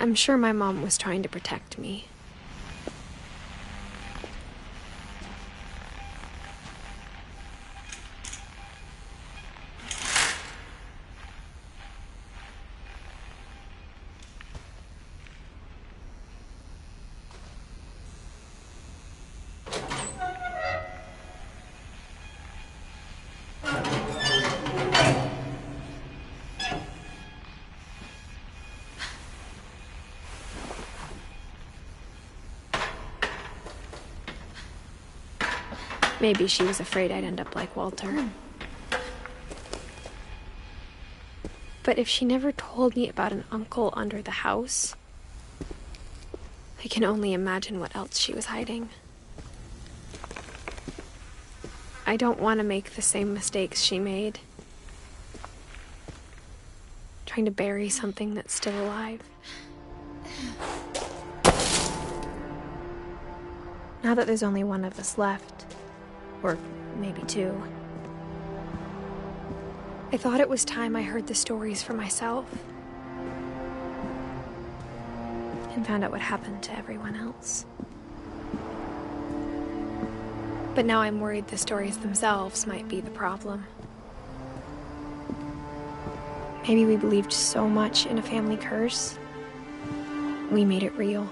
I'm sure my mom was trying to protect me. Maybe she was afraid I'd end up like Walter. But if she never told me about an uncle under the house, I can only imagine what else she was hiding. I don't want to make the same mistakes she made. Trying to bury something that's still alive. Now that there's only one of us left, or maybe two, I thought it was time I heard the stories for myself and found out what happened to everyone else. But now I'm worried the stories themselves might be the problem. Maybe we believed so much in a family curse, we made it real.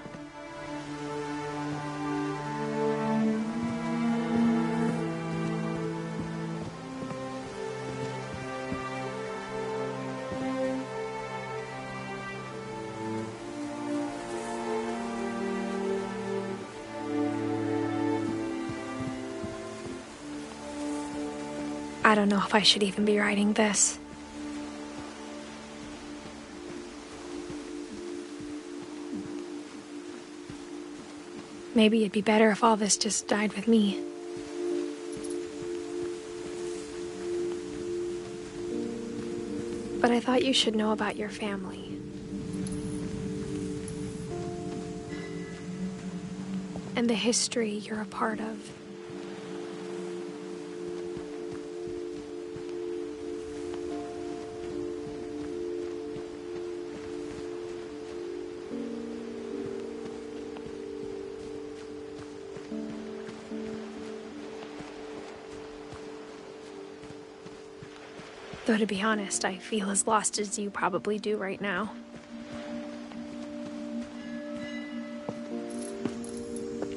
I don't know if I should even be writing this. Maybe it'd be better if all this just died with me. But I thought you should know about your family. And the history you're a part of. Though to be honest, I feel as lost as you probably do right now.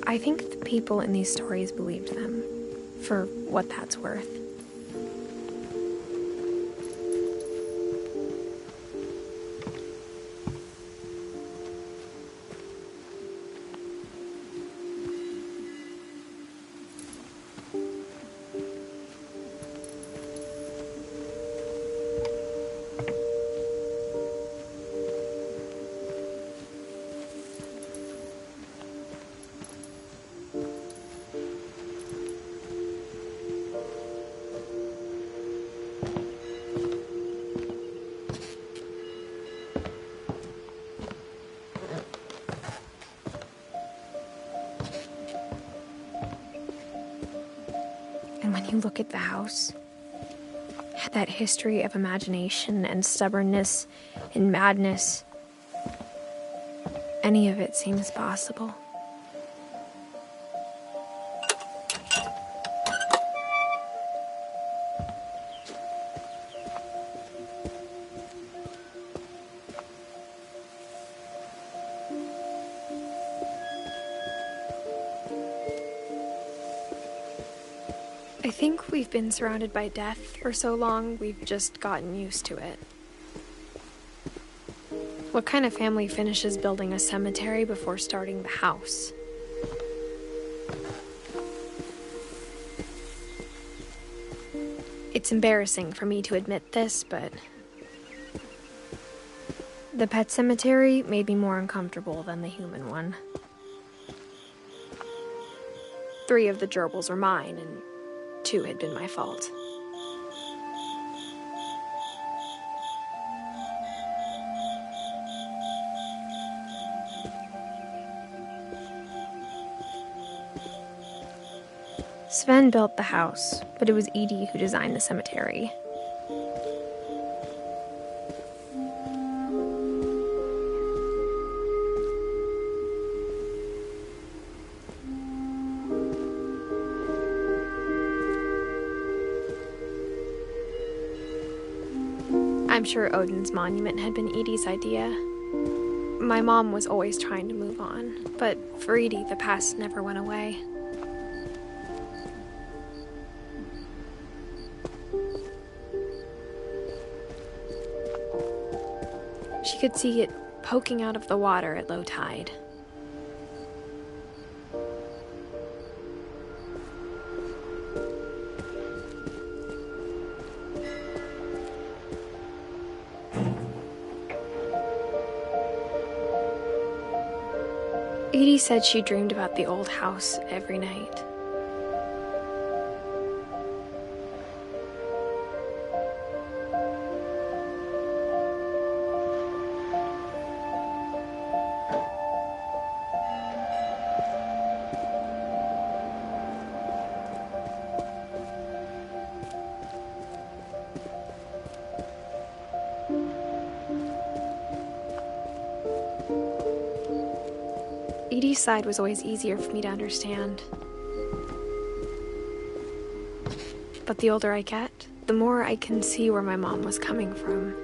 I think the people in these stories believed them, for what that's worth. When you look at the house, that history of imagination and stubbornness and madness, any of it seems possible. I think we've been surrounded by death for so long, we've just gotten used to it. What kind of family finishes building a cemetery before starting the house? It's embarrassing for me to admit this, but the pet cemetery made me more uncomfortable than the human one. 3 of the gerbils are mine, and 2 had been my fault. Sven built the house, but it was Edie who designed the cemetery. I'm sure Odin's monument had been Edie's idea. My mom was always trying to move on, but for Edie, the past never went away. She could see it poking out of the water at low tide. Edie said she dreamed about the old house every night. Edie's side was always easier for me to understand. But the older I get, the more I can see where my mom was coming from.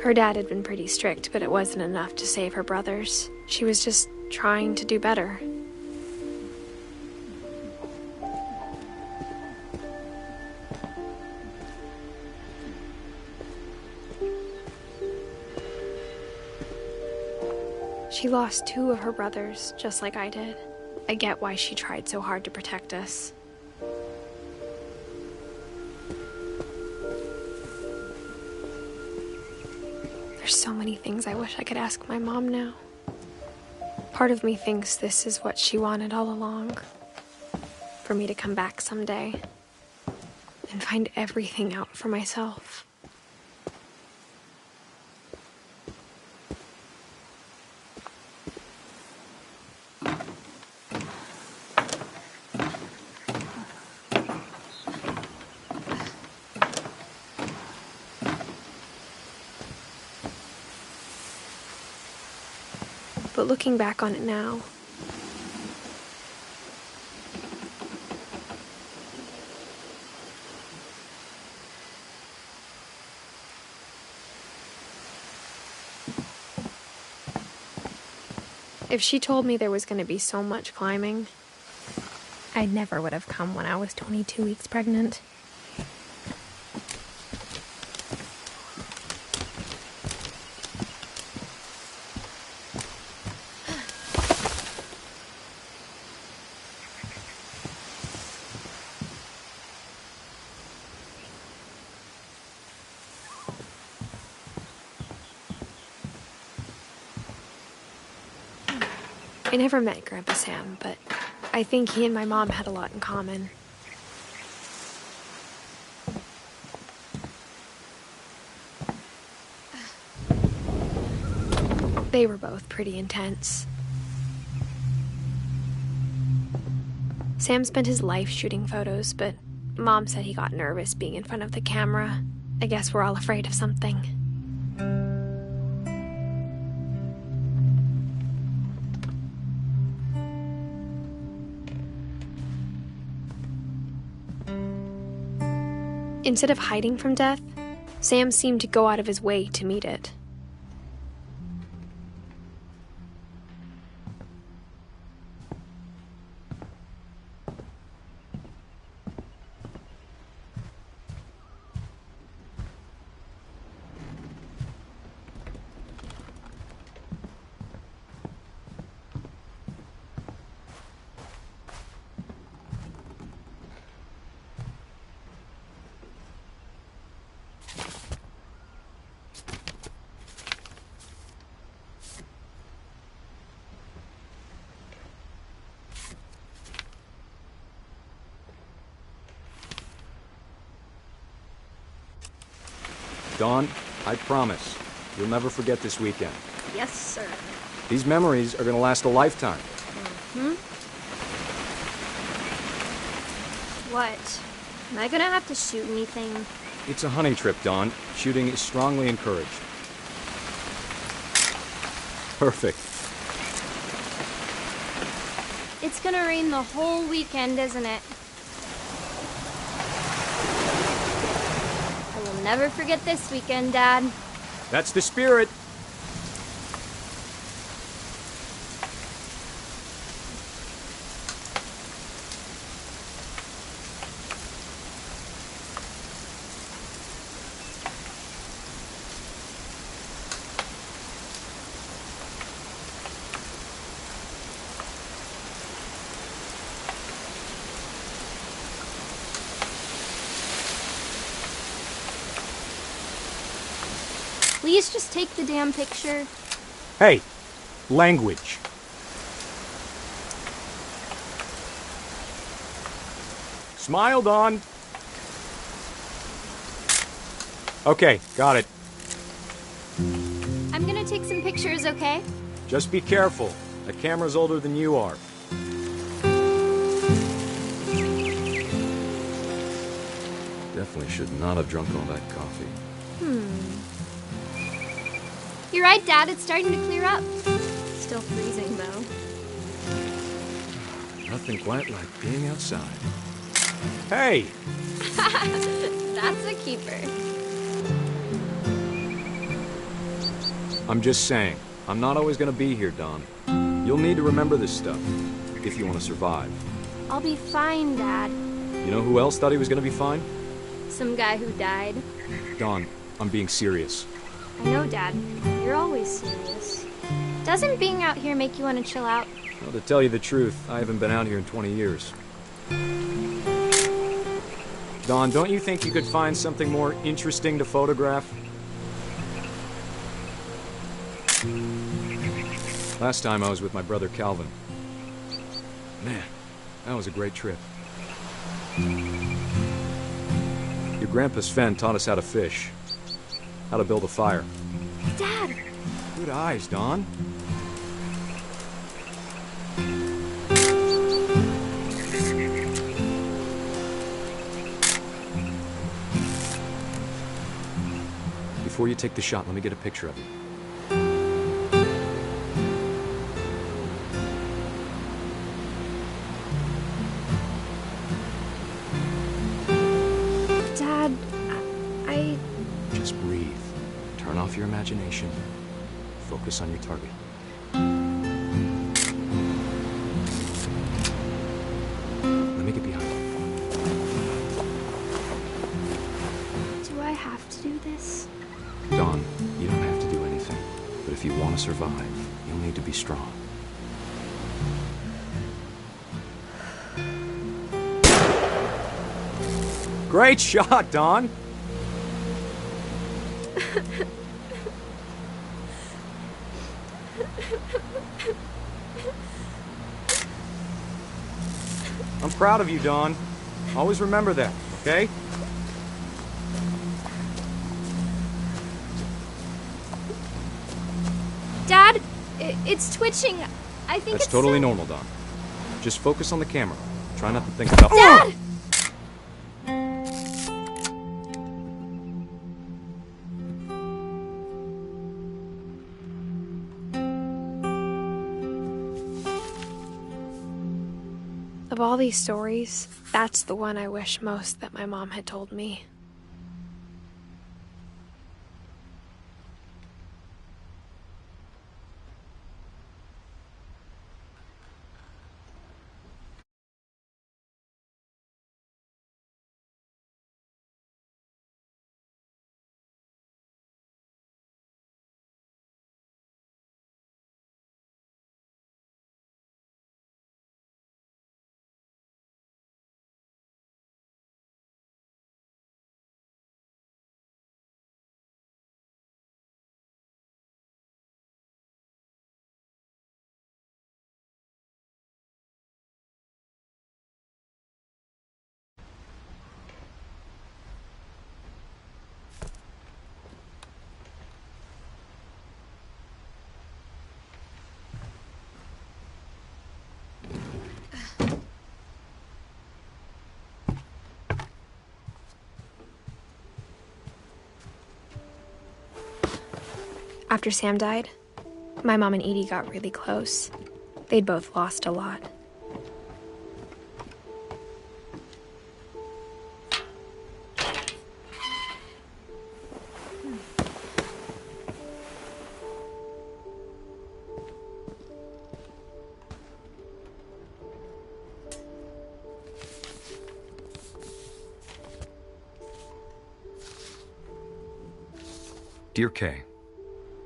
Her dad had been pretty strict, but it wasn't enough to save her brothers. She was just trying to do better. She lost 2 of her brothers, just like I did. I get why she tried so hard to protect us. There's so many things I wish I could ask my mom now. Part of me thinks this is what she wanted all along. For me to come back someday and find everything out for myself. But looking back on it now, if she told me there was going to be so much climbing, I never would have come when I was 22 weeks pregnant. I never met Grandpa Sam, but I think he and my mom had a lot in common. They were both pretty intense. Sam spent his life shooting photos, but Mom said he got nervous being in front of the camera. I guess we're all afraid of something. Instead of hiding from death, Sam seemed to go out of his way to meet it. Dawn, I promise, you'll never forget this weekend. Yes, sir. These memories are gonna last a lifetime. Hmm? What? Am I gonna have to shoot anything? It's a honey trip, Dawn. Shooting is strongly encouraged. Perfect. It's gonna rain the whole weekend, isn't it? You'll never forget this weekend, Dad. That's the spirit. Please just take the damn picture. Hey, language. Smile, Dawn. Okay, got it. I'm gonna take some pictures, okay? Just be careful. That camera's older than you are. Definitely should not have drunk all that coffee. You're right, Dad. It's starting to clear up. Still freezing, though. Nothing quite like being outside. Hey! That's a keeper. I'm just saying, I'm not always gonna be here, Dawn. You'll need to remember this stuff, if you want to survive. I'll be fine, Dad. You know who else thought he was gonna be fine? Some guy who died. Dawn, I'm being serious. I know, Dad. You're always serious. Doesn't being out here make you want to chill out? Well, to tell you the truth, I haven't been out here in 20 years. Dawn, don't you think you could find something more interesting to photograph? Last time I was with my brother Calvin. Man, that was a great trip. Your grandpa Sven taught us how to fish, how to build a fire. Dad! Good eyes, Dawn. Before you take the shot, let me get a picture of you. Dad, I... Just breathe. Turn off your imagination. Focus on your target. Let me get behind you. Do I have to do this? Dawn, you don't have to do anything. But if you want to survive, you'll need to be strong. Great shot, Dawn! I'm proud of you, Dawn. Always remember that, okay? Dad, it's twitching. I think That's it's totally so... normal, Dawn. Just focus on the camera. Try not to think about... Dad! Of all these stories, that's the one I wish most that my mom had told me. After Sam died, my mom and Edie got really close. They'd both lost a lot. Dear Kay,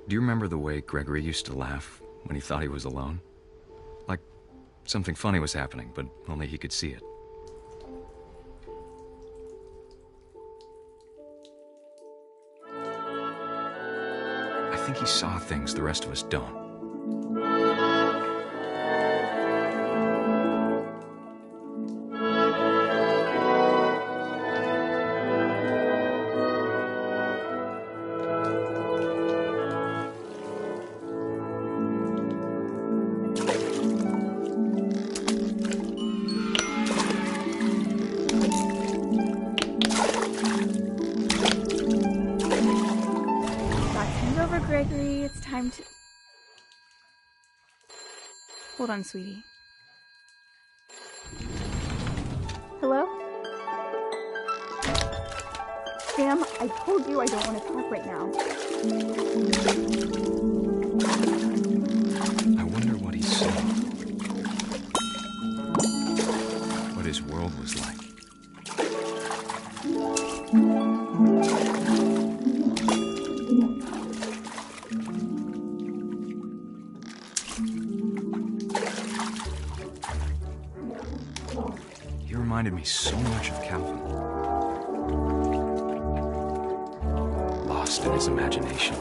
do you remember the way Gregory used to laugh when he thought he was alone? Like something funny was happening, but only he could see it. I think he saw things the rest of us don't. Gregory, it's time to... Hold on, sweetie. Hello? Sam, I told you I don't want to talk right now. I wonder what he saw. What his world was like. He reminded me so much of Calvin. Lost in his imagination.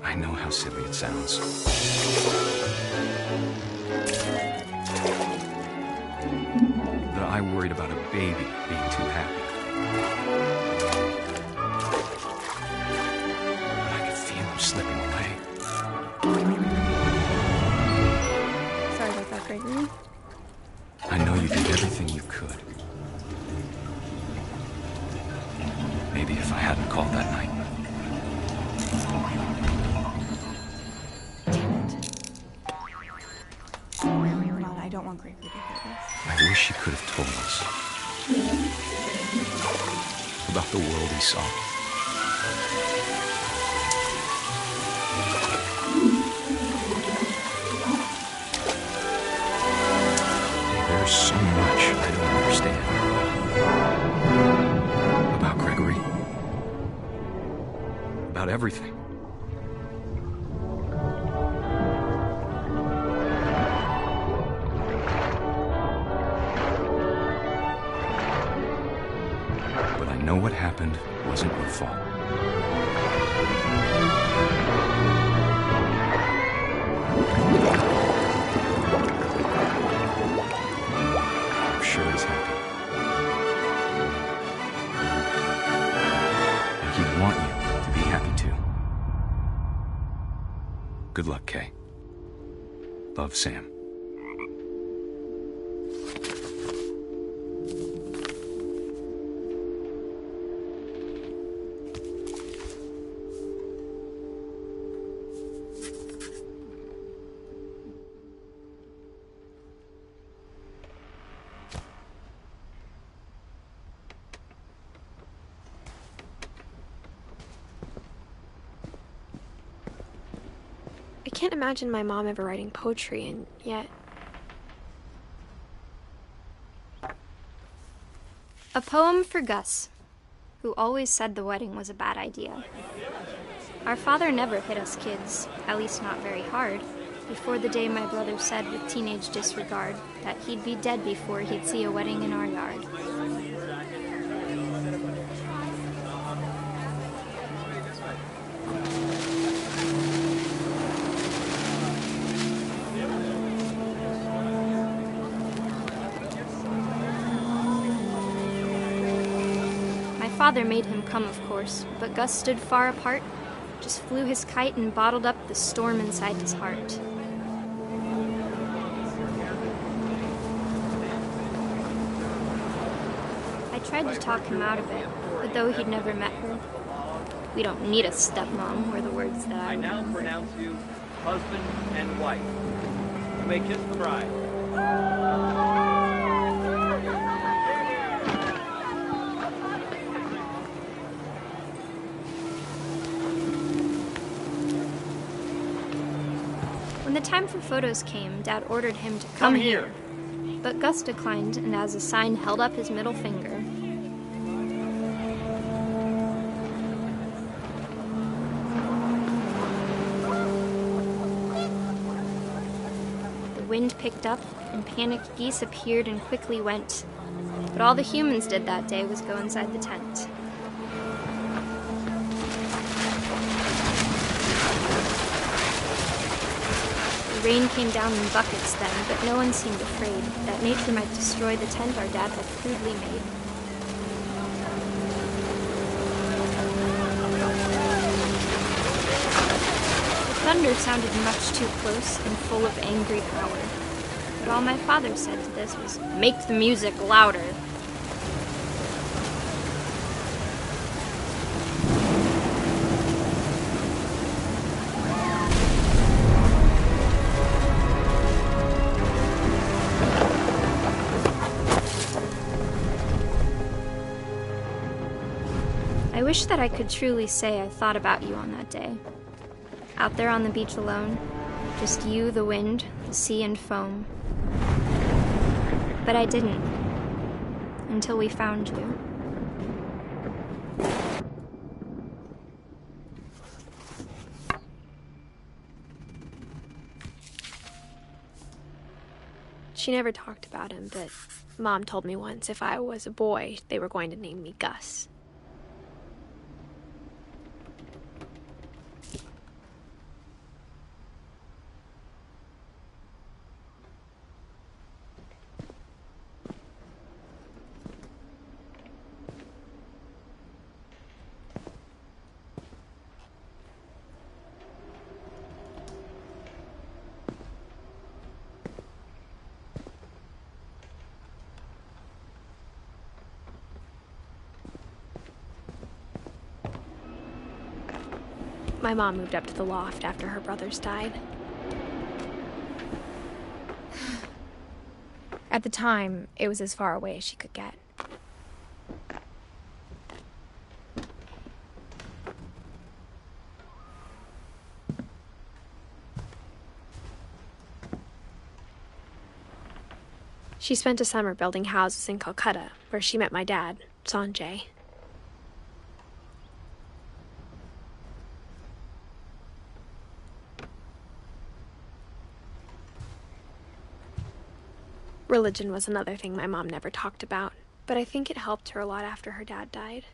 I know how silly it sounds. That I worried about a baby being too happy. But I could feel him slipping away. Sorry about that, Gregory. I know you did everything you could. Maybe if I hadn't called that night. Mom, I don't want Gregory to hear this. I wish he could have told us about the world he saw. There's so much I don't understand about Gregory, about everything. But I know what happened wasn't your fault. I'm sure he's happy. And he'd want you to be happy too. Good luck, Kay. Love, Sam. I can't imagine my mom ever writing poetry, and yet... A poem for Gus, who always said the wedding was a bad idea. Our father never hit us kids, at least not very hard, before the day my brother said with teenage disregard that he'd be dead before he'd see a wedding in our yard. My father made him come, of course, but Gus stood far apart, just flew his kite and bottled up the storm inside his heart. I tried to talk him out of it, but though he'd never met her, "We don't need a stepmom," were the words that I now remembered. pronounce you husband and wife. You may kiss the bride. When the time for photos came, Dad ordered him to come here. But Gus declined, and as a sign held up his middle finger. The wind picked up, and panicked geese appeared and quickly went. But all the humans did that day was go inside the tent. The rain came down in buckets then, but no one seemed afraid that nature might destroy the tent our dad had crudely made. The thunder sounded much too close and full of angry power. But all my father said to this was, "Make the music louder." I wish that I could truly say I thought about you on that day. Out there on the beach alone, just you, the wind, the sea, and foam. But I didn't, until we found you. She never talked about him, but Mom told me once if I was a boy, they were going to name me Gus. My mom moved up to the loft after her brothers died. At the time, it was as far away as she could get. She spent a summer building houses in Calcutta, where she met my dad, Sanjay. Religion was another thing my mom never talked about, but I think it helped her a lot after her dad died.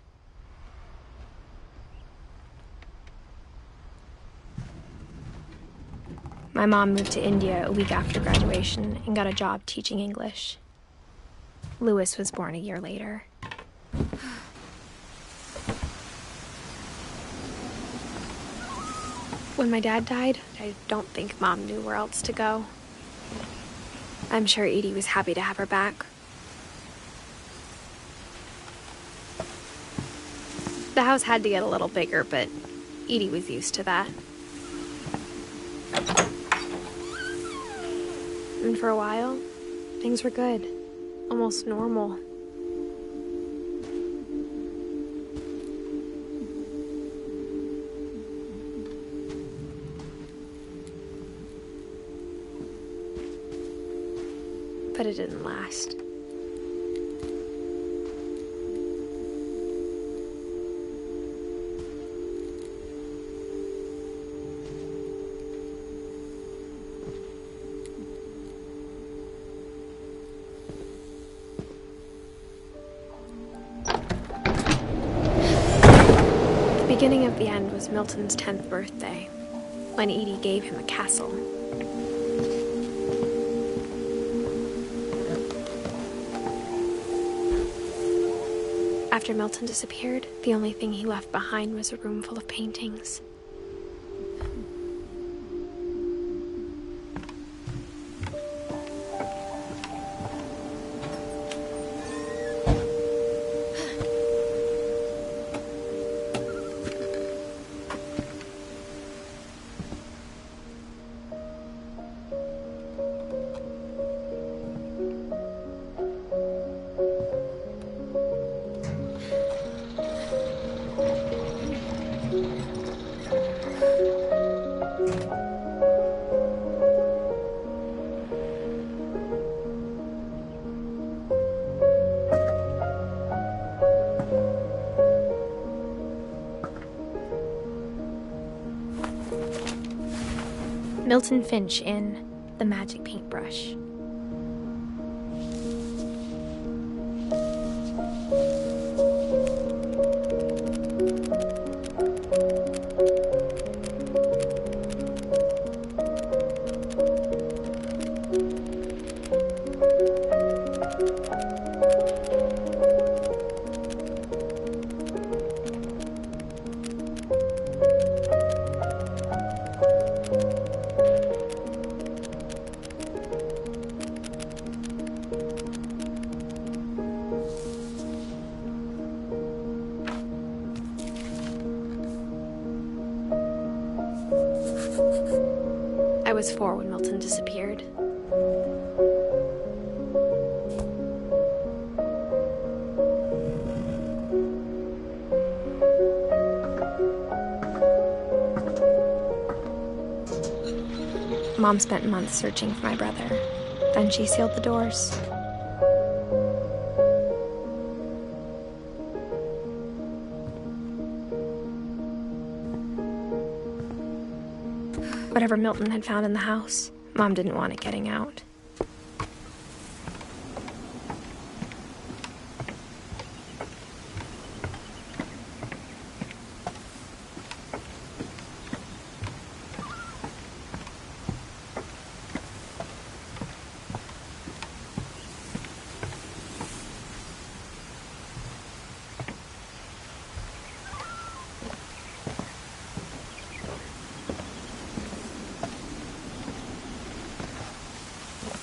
My mom moved to India a week after graduation and got a job teaching English. Louis was born a year later. When my dad died, I don't think Mom knew where else to go. I'm sure Edie was happy to have her back. The house had to get a little bigger, but Edie was used to that. And for a while, things were good. Almost normal. But it didn't last. The beginning of the end was Milton's 10th birthday, when Edie gave him a castle. After Milton disappeared, the only thing he left behind was a room full of paintings. Milton Finch in The Magic Paintbrush. I was 4 when Milton disappeared. Mom spent months searching for my brother. Then she sealed the doors. Whatever Milton had found in the house, Mom didn't want it getting out.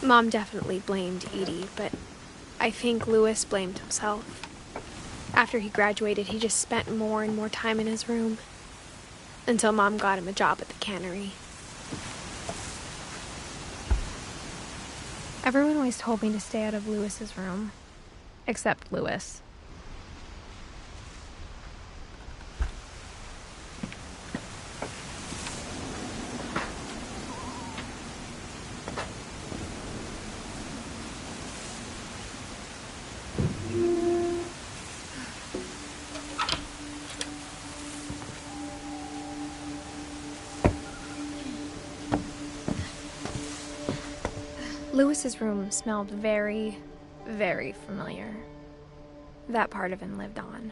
Mom definitely blamed Edie, but I think Louis blamed himself. After he graduated, he just spent more and more time in his room, until Mom got him a job at the cannery. Everyone always told me to stay out of Louis's room, except Louis. Louis's room smelled very, very familiar. That part of him lived on.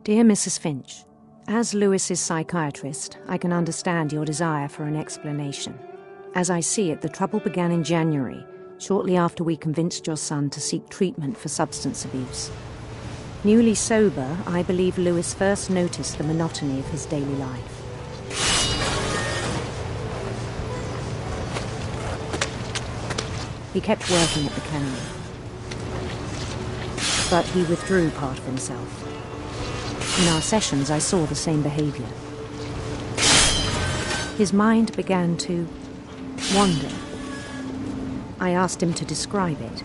Dear Mrs. Finch, as Louis's psychiatrist, I can understand your desire for an explanation. As I see it, the trouble began in January, shortly after we convinced your son to seek treatment for substance abuse. Newly sober, I believe Louis first noticed the monotony of his daily life. He kept working at the cannery, but he withdrew part of himself. In our sessions, I saw the same behavior. His mind began to wander. I asked him to describe it.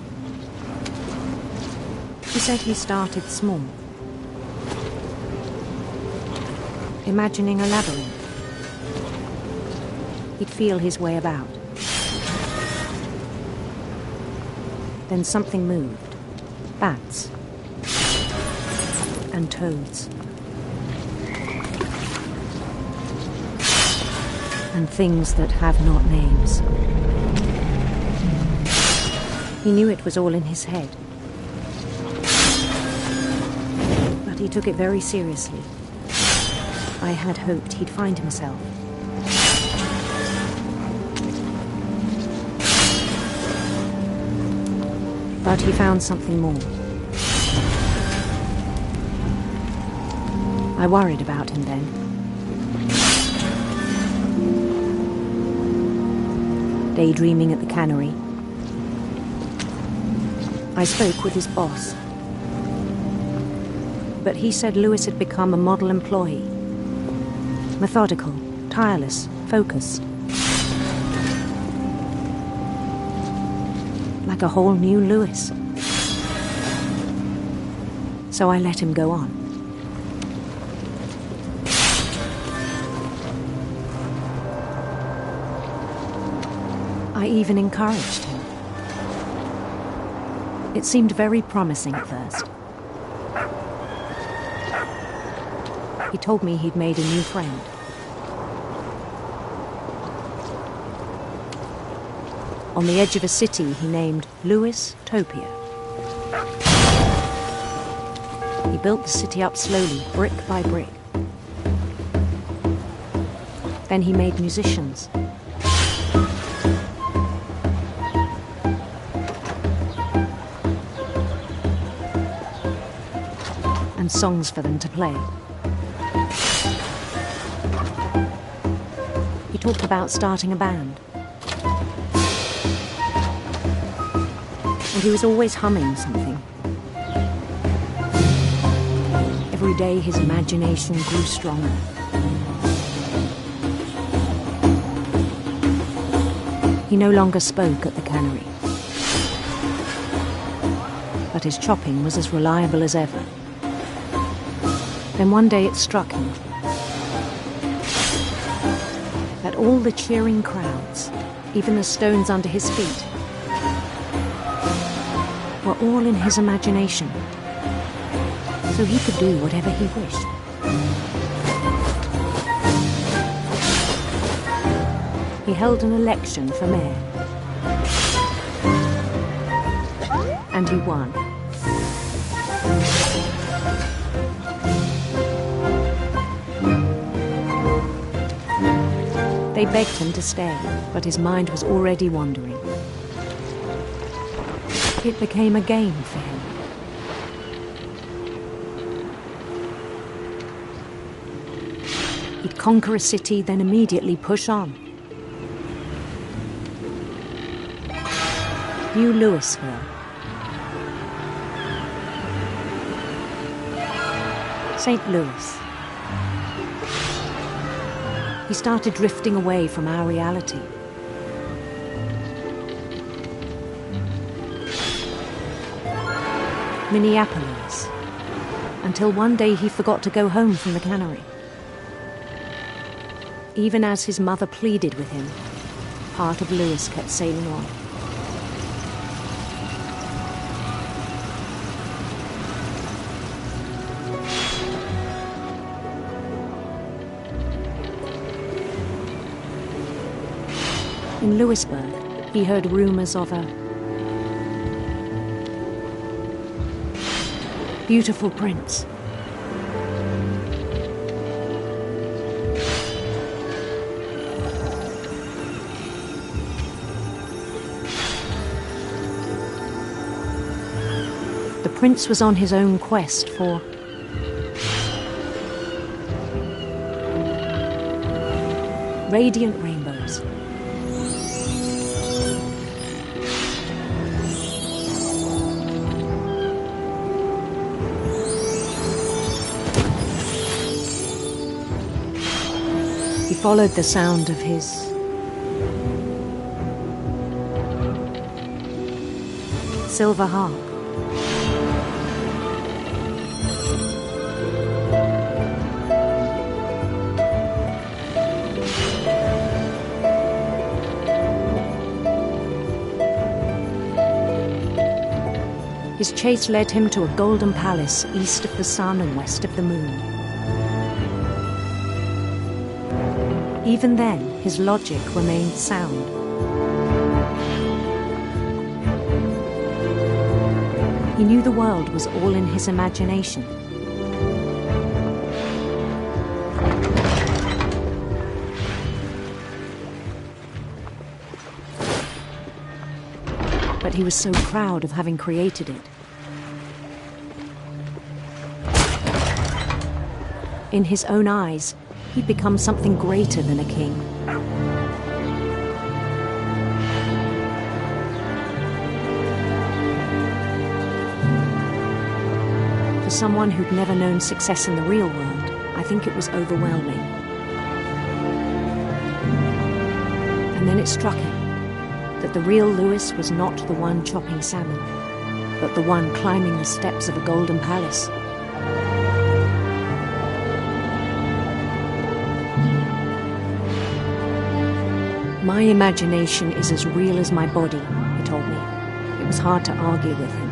He said he started small, imagining a labyrinth. He'd feel his way about. Then something moved. Bats. And toads. And things that have not names. He knew it was all in his head. But he took it very seriously. I had hoped he'd find himself. But he found something more. I worried about him then. Daydreaming at the cannery, I spoke with his boss. But he said Louis had become a model employee. Methodical, tireless, focused. Like a whole new Louis. So I let him go on. I even encouraged him. It seemed very promising at first. He told me he'd made a new friend. On the edge of a city he named Louis Topia. He built the city up slowly, brick by brick. Then he made musicians. And songs for them to play. He talked about starting a band. And he was always humming something. Every day his imagination grew stronger. He no longer spoke at the cannery. But his chopping was as reliable as ever. Then one day it struck him that all the cheering crowds, even the stones under his feet, were all in his imagination, so he could do whatever he wished. He held an election for mayor, and he won. They begged him to stay, but his mind was already wandering. It became a game for him. He'd conquer a city, then immediately push on. New Louisville. St. Louis. He started drifting away from our reality. Minneapolis, until one day he forgot to go home from the cannery. Even as his mother pleaded with him, part of Louis kept sailing on. In Louisburg, he heard rumors of a beautiful prince. The prince was on his own quest for radiant rainbows. He followed the sound of his silver harp. His chase led him to a golden palace east of the sun and west of the moon. Even then, his logic remained sound. He knew the world was all in his imagination. But he was so proud of having created it. In his own eyes, he'd become something greater than a king. For someone who'd never known success in the real world, I think it was overwhelming. And then it struck him that the real Louis was not the one chopping salmon, but the one climbing the steps of a golden palace. My imagination is as real as my body, he told me. It was hard to argue with him.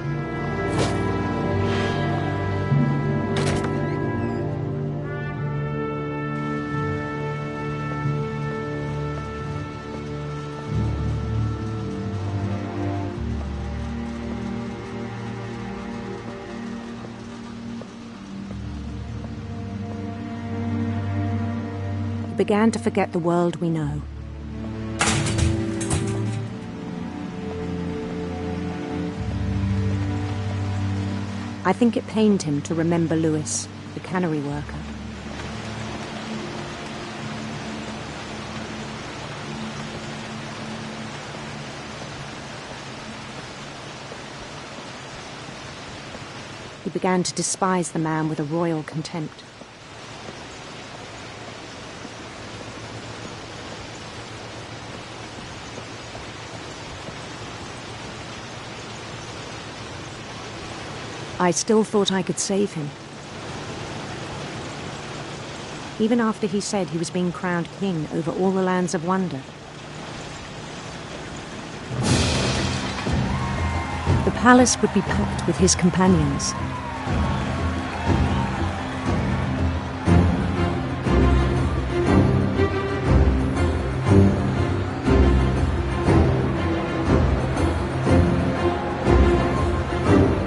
We began to forget the world we know. I think it pained him to remember Lewis, the cannery worker. He began to despise the man with a royal contempt. I still thought I could save him. Even after he said he was being crowned king over all the lands of wonder. The palace would be packed with his companions.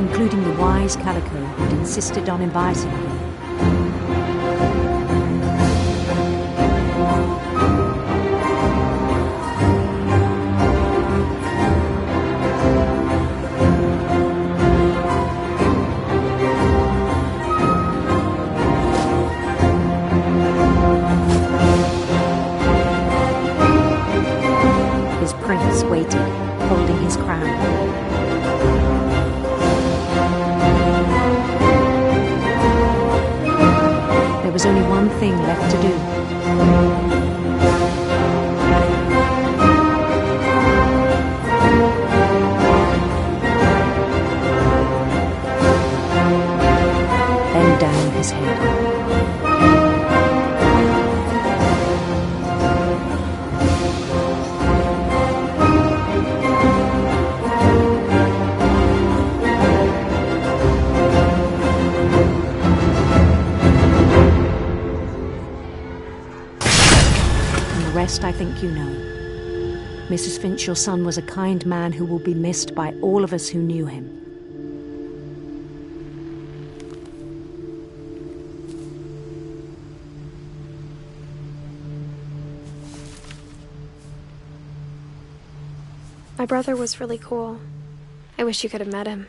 Including the wise Calico who'd insisted on inviting me. His prince waited, holding his crown. There was only one thing left to do. Bend down his head. The rest I think you know. Mrs. Finch, your son was a kind man who will be missed by all of us who knew him. My brother was really cool. I wish you could have met him.